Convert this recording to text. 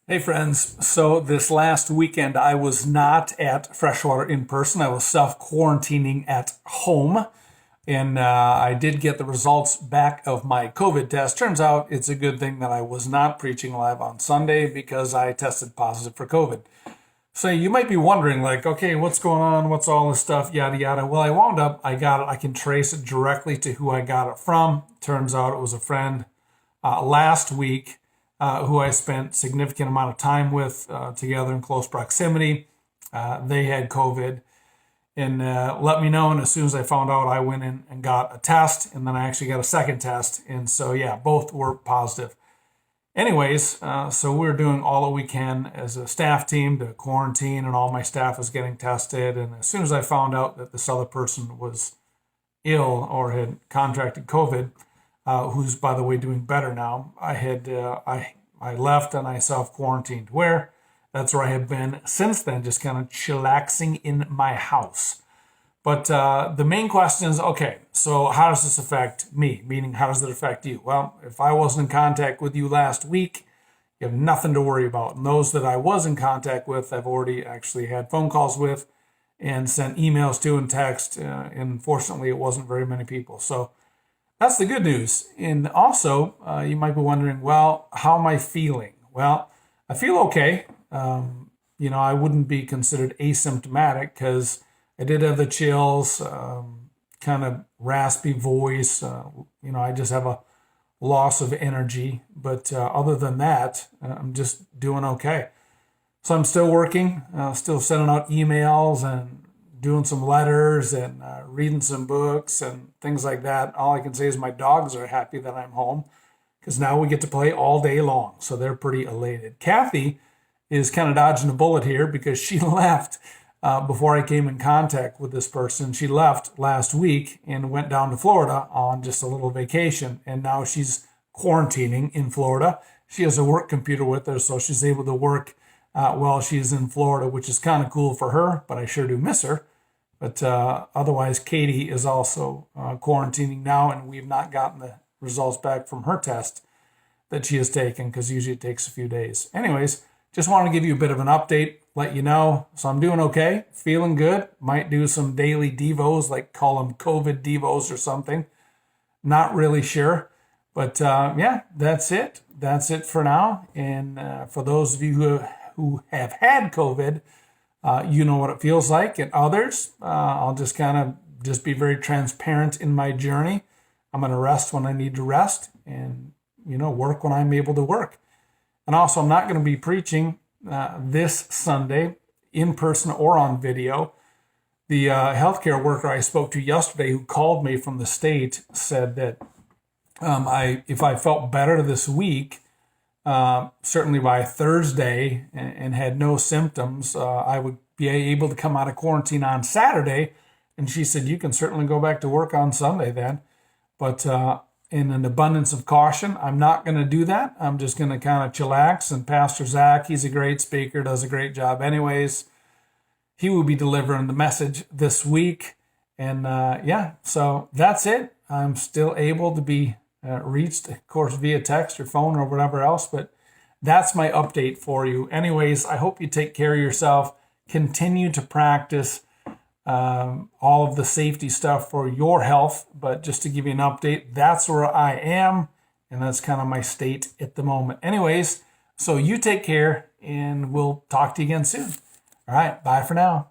Hey friends, so this last weekend I was not at Freshwater in person. I was self quarantining at home, and I did get the results back of my COVID test. Turns out it's a good thing that I was not preaching live on Sunday because I tested positive for COVID. So you might be wondering, like, okay, what's going on? What's all this stuff? Yada yada. Well, I got it. I can trace it directly to who I got it from. Turns out it was a friend last week who I spent significant amount of time with together in close proximity. They had COVID and let me know. And as soon as I found out, I went in and got a test, and then I actually got a second test. And so, yeah, both were positive. Anyways, so we're doing all that we can as a staff team to quarantine, and all my staff is getting tested. And as soon as I found out that this other person was ill or had contracted COVID, who's by the way doing better now, I left and I self quarantined. Where that's where I have been since then, just kind of chillaxing in my house. But the main question is, okay, so how does this affect me? Meaning, how does it affect you? Well, if I wasn't in contact with you last week, you have nothing to worry about. And those that I was in contact with, I've already actually had phone calls with and sent emails to and text. And fortunately, it wasn't very many people. So that's the good news. And also, you might be wondering, well, how am I feeling? Well, I feel okay. I wouldn't be considered asymptomatic because I did have the chills, kind of raspy voice. I just have a loss of energy. But other than that, I'm just doing okay. So I'm still working, still sending out emails and doing some letters and reading some books and things like that. All I can say is my dogs are happy that I'm home because now we get to play all day long. So they're pretty elated. Kathy is kind of dodging a bullet here because she left before I came in contact with this person. She left last week and went down to Florida on just a little vacation. And now she's quarantining in Florida. She has a work computer with her, so she's able to work while she's in Florida, which is kind of cool for her, but I sure do miss her. But otherwise, Katie is also quarantining now, and we've not gotten the results back from her test that she has taken because usually it takes a few days. Anyways, just want to give you a bit of an update, let you know. So I'm doing okay, feeling good. Might do some daily devos, like call them COVID devos or something. Not really sure. But yeah, that's it. That's it for now. And for those of you who have had COVID, you know what it feels like. And others, I'll just kind of just be very transparent in my journey. I'm going to rest when I need to rest and, work when I'm able to work. And also, I'm not going to be preaching this Sunday in person or on video. The healthcare worker I spoke to yesterday who called me from the state said that if I felt better this week, certainly by Thursday and had no symptoms, I would be able to come out of quarantine on Saturday. And she said, you can certainly go back to work on Sunday then. But in an abundance of caution, I'm not going to do that. I'm just going to kind of chillax. And Pastor Zach, he's a great speaker, does a great job anyways. He will be delivering the message this week. And yeah, so that's it. I'm still able to be reached, of course, via text or phone or whatever else. But that's my update for you. Anyways, I hope you take care of yourself. Continue to practice all of the safety stuff for your health. But just to give you an update, that's where I am. And that's kind of my state at the moment. Anyways, so you take care and we'll talk to you again soon. All right. Bye for now.